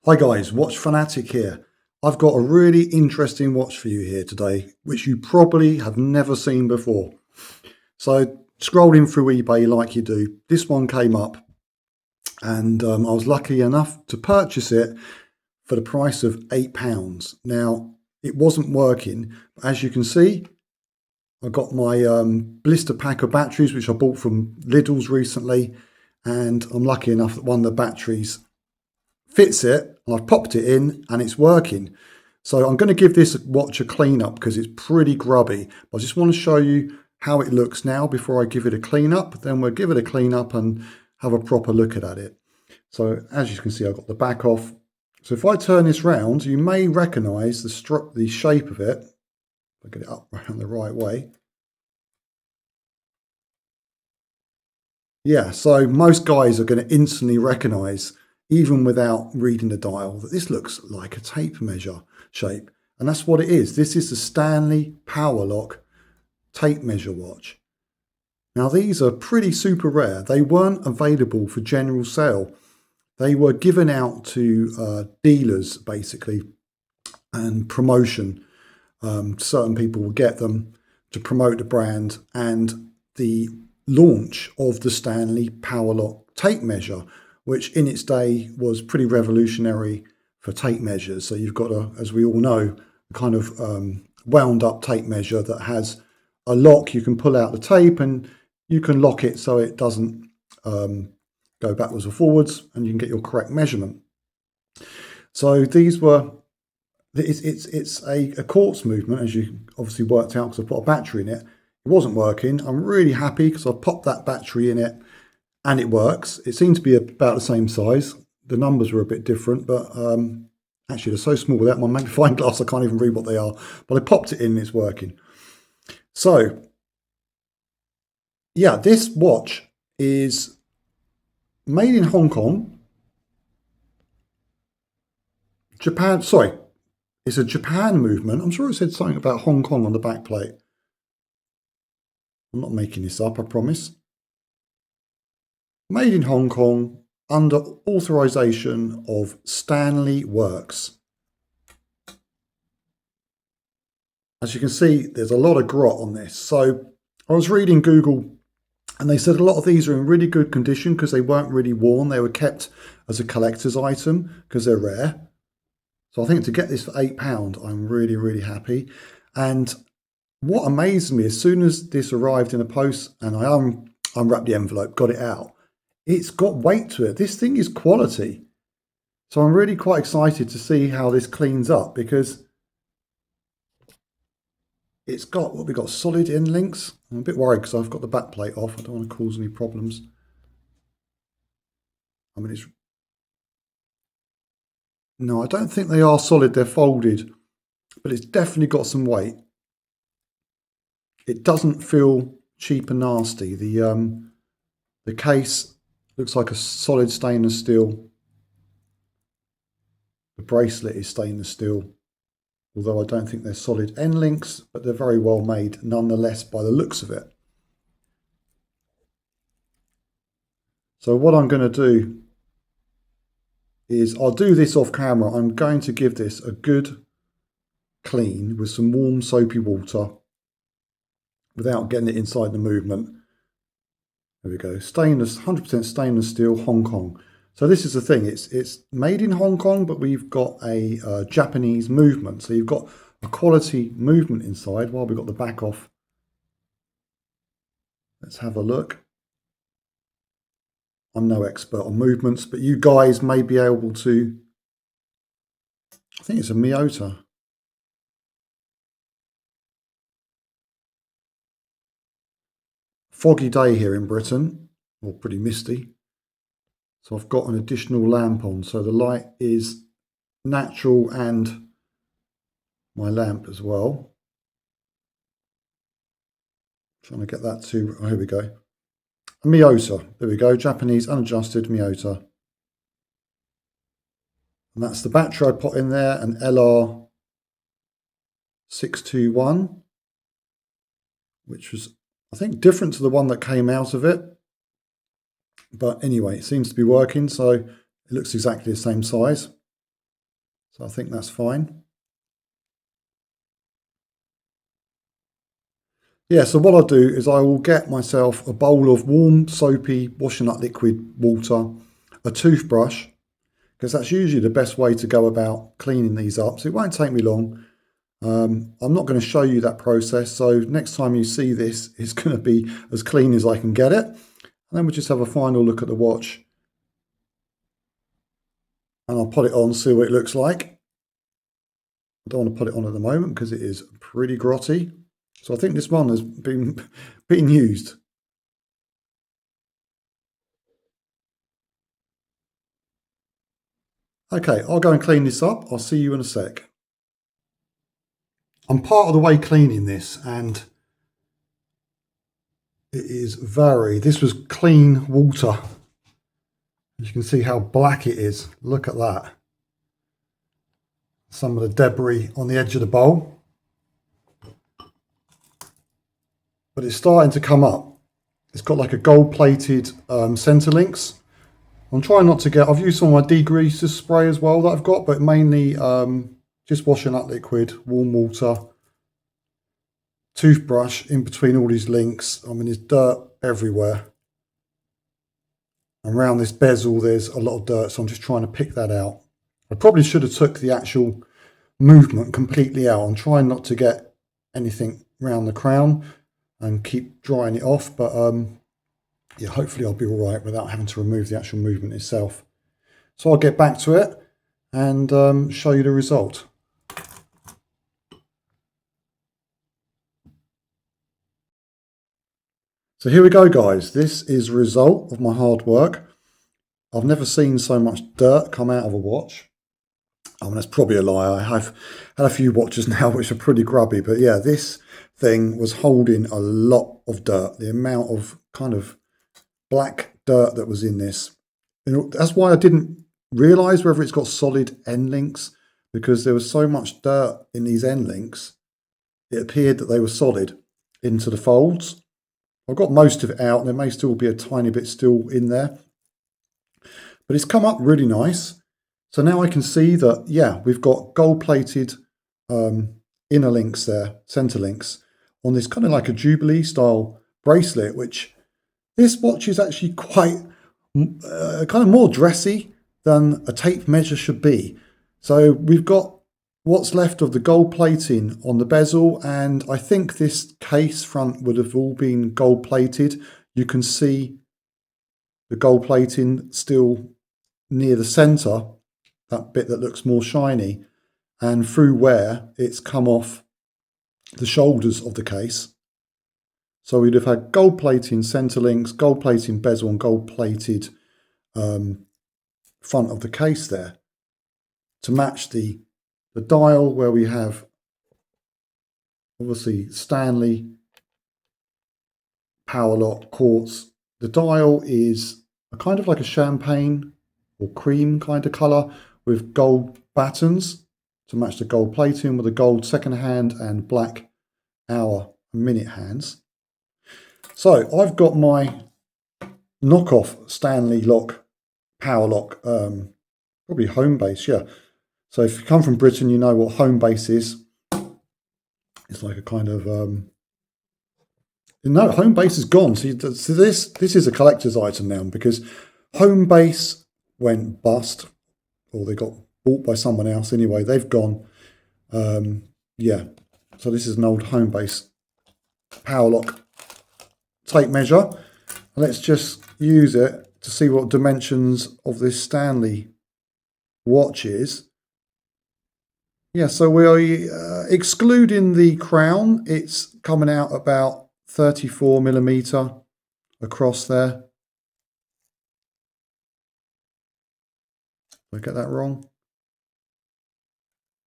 Hi guys, Watch Fanatic here. I've got a really interesting watch for you here today, which you probably have never seen before. So scrolling through eBay like you do, this one came up and I was lucky enough to purchase it for the price of £8. Now, it wasn't working, but as you can see, I got my blister pack of batteries, which I bought from Lidl's recently, and I'm lucky enough that one of the batteries fits it, and I've popped it in and it's working. So I'm going to give this watch a clean up because it's pretty grubby. I just want to show you how it looks now before I give it a clean up. Then we'll give it a clean up and have a proper look at it. So as you can see, I've got the back off. So if I turn this round, you may recognize the shape of it. I'll get it up around the right way. Yeah, so most guys are going to instantly recognize, even without reading the dial, that this looks like a tape measure shape. And that's what it is. This is the Stanley Powerlock tape measure watch. Now these are pretty super rare. They weren't available for general sale. They were given out to dealers basically, and promotion. Certain people will get them to promote the brand and the launch of the Stanley Powerlock tape measure, which in its day was pretty revolutionary for tape measures. So you've got a, as we all know, a kind of wound up tape measure that has a lock. You can pull out the tape and you can lock it so it doesn't go backwards or forwards, and you can get your correct measurement. So these were, it's a quartz movement, as you obviously worked out because I put a battery in it. It wasn't working. I'm really happy because I popped that battery in it and it works. It seemed to be about the same size. The numbers were a bit different, but actually they're so small without my magnifying glass I can't even read what they are. But I popped it in and it's working. So yeah, this watch is made in Hong Kong. Japan, sorry, it's a Japan movement. I'm sure it said something about Hong Kong on the back plate. I'm not making this up, I promise. Made in Hong Kong under authorization of Stanley Works. As you can see, there's a lot of grot on this. So I was reading Google and they said a lot of these are in really good condition because they weren't really worn. They were kept as a collector's item because they're rare. So I think to get this for £8, I'm really, really happy. And what amazed me, as soon as this arrived in the post and I unwrapped the envelope, got it out, it's got weight to it. This thing is quality. So I'm really quite excited to see how this cleans up because it's got, what we got, solid end links. I'm a bit worried because I've got the back plate off. I don't want to cause any problems. I mean, no, I don't think they are solid. They're folded, but it's definitely got some weight. It doesn't feel cheap and nasty. The case looks like a solid stainless steel. The bracelet is stainless steel, although I don't think they're solid end links, but they're very well made nonetheless by the looks of it. So what I'm going to do is I'll do this off camera. I'm going to give this a good clean with some warm soapy water without getting it inside the movement. There we go. Stainless, 100% stainless steel, Hong Kong. So this is the thing. It's made in Hong Kong, but we've got a Japanese movement. So you've got a quality movement inside while we've got the back off. Let's have a look. I'm no expert on movements, but you guys may be able to. I think it's a Miyota. Foggy day here in Britain, or pretty misty. So I've got an additional lamp on, so the light is natural and my lamp as well. Trying to get that to, oh, here we go. A Miyota, there we go, Japanese unadjusted Miyota. And that's the battery I put in there, an LR621, which was, I think, different to the one that came out of it. But anyway, it seems to be working, so it looks exactly the same size. So I think that's fine. Yeah, so what I'll do is I will get myself a bowl of warm, soapy, washing up liquid water, a toothbrush, because that's usually the best way to go about cleaning these up. So it won't take me long. I'm not going to show you that process. So next time you see this, it's going to be as clean as I can get it. And then we'll just have a final look at the watch. And I'll put it on, see what it looks like. I don't want to put it on at the moment because it is pretty grotty. So I think this one has been used. Okay, I'll go and clean this up. I'll see you in a sec. I'm part of the way cleaning this, and it is this was clean water. You can see how black it is. Look at that. Some of the debris on the edge of the bowl. But it's starting to come up. It's got like a gold-plated center links. I'm trying not to get, I've used some of my degreaser spray as well that I've got, but mainly just washing up liquid, warm water, toothbrush in between all these links. I mean, there's dirt everywhere. And around this bezel, there's a lot of dirt, so I'm just trying to pick that out. I probably should have took the actual movement completely out. I'm trying not to get anything around the crown and keep drying it off, but yeah, hopefully I'll be all right without having to remove the actual movement itself. So I'll get back to it and show you the result. So here we go, guys. This is the result of my hard work. I've never seen so much dirt come out of a watch. I mean, that's probably a lie. I have had a few watches now which are pretty grubby, but yeah, this thing was holding a lot of dirt. The amount of kind of black dirt that was in this. That's why I didn't realise whether it's got solid end links, because there was so much dirt in these end links. It appeared that they were solid into the folds. I've got most of it out, and there may still be a tiny bit still in there. But it's come up really nice. So now I can see that, yeah, we've got gold-plated inner links there, center links, on this kind of like a Jubilee style bracelet, which this watch is actually quite kind of more dressy than a tape measure should be. So we've got what's left of the gold plating on the bezel, and I think this case front would have all been gold plated. You can see the gold plating still near the center, that bit that looks more shiny, and through wear it's come off the shoulders of the case. So we'd have had gold plating center links, gold plating bezel, and gold plated front of the case there to match the dial, where we have obviously Stanley Powerlock quartz. The dial is a kind of like a champagne or cream kind of colour with gold battens to match the gold plating, with a gold second hand and black hour and minute hands. So I've got my knockoff Stanley Powerlock, probably Homebase, yeah. So if you come from Britain, you know what Homebase is. It's like a kind of no, Homebase is gone. So this is a collector's item now, because Homebase went bust, or they got bought by someone else. Anyway, they've gone. Yeah. So this is an old Homebase Powerlock tape measure. Let's just use it to see what dimensions of this Stanley watch is. Yeah, so we are excluding the crown. It's coming out about 34mm across there. Did I get that wrong?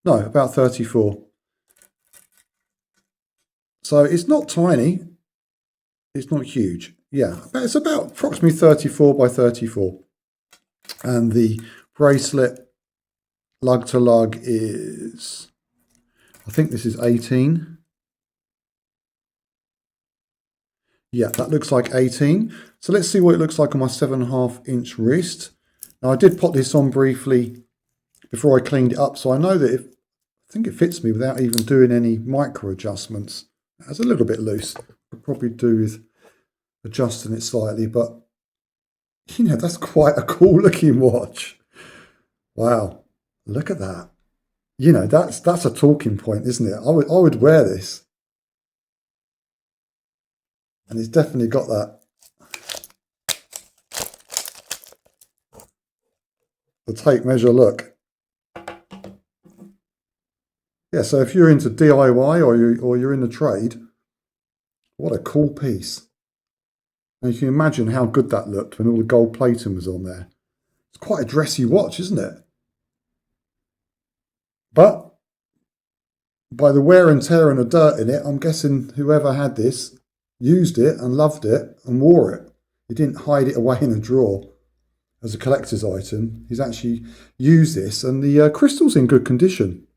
No, about 34. So it's not tiny. It's not huge. Yeah, it's about approximately 34 by 34. And the bracelet lug to lug is, I think this is 18. Yeah, that looks like 18. So let's see what it looks like on my 7.5 inch wrist. Now I did put this on briefly before I cleaned it up. So I know that I think it fits me without even doing any micro adjustments. It's a little bit loose. Could probably do with adjusting it slightly, but you know, that's quite a cool looking watch. Wow, look at that. You know, that's a talking point, isn't it? I would wear this. And it's definitely got that. The tape measure look. Yeah, so if you're into DIY or you're in the trade, what a cool piece. And you can imagine how good that looked when all the gold plating was on there. It's quite a dressy watch, isn't it? But by the wear and tear and the dirt in it, I'm guessing whoever had this used it and loved it and wore it. He didn't hide it away in a drawer as a collector's item. He's actually used this, and the crystal's in good condition.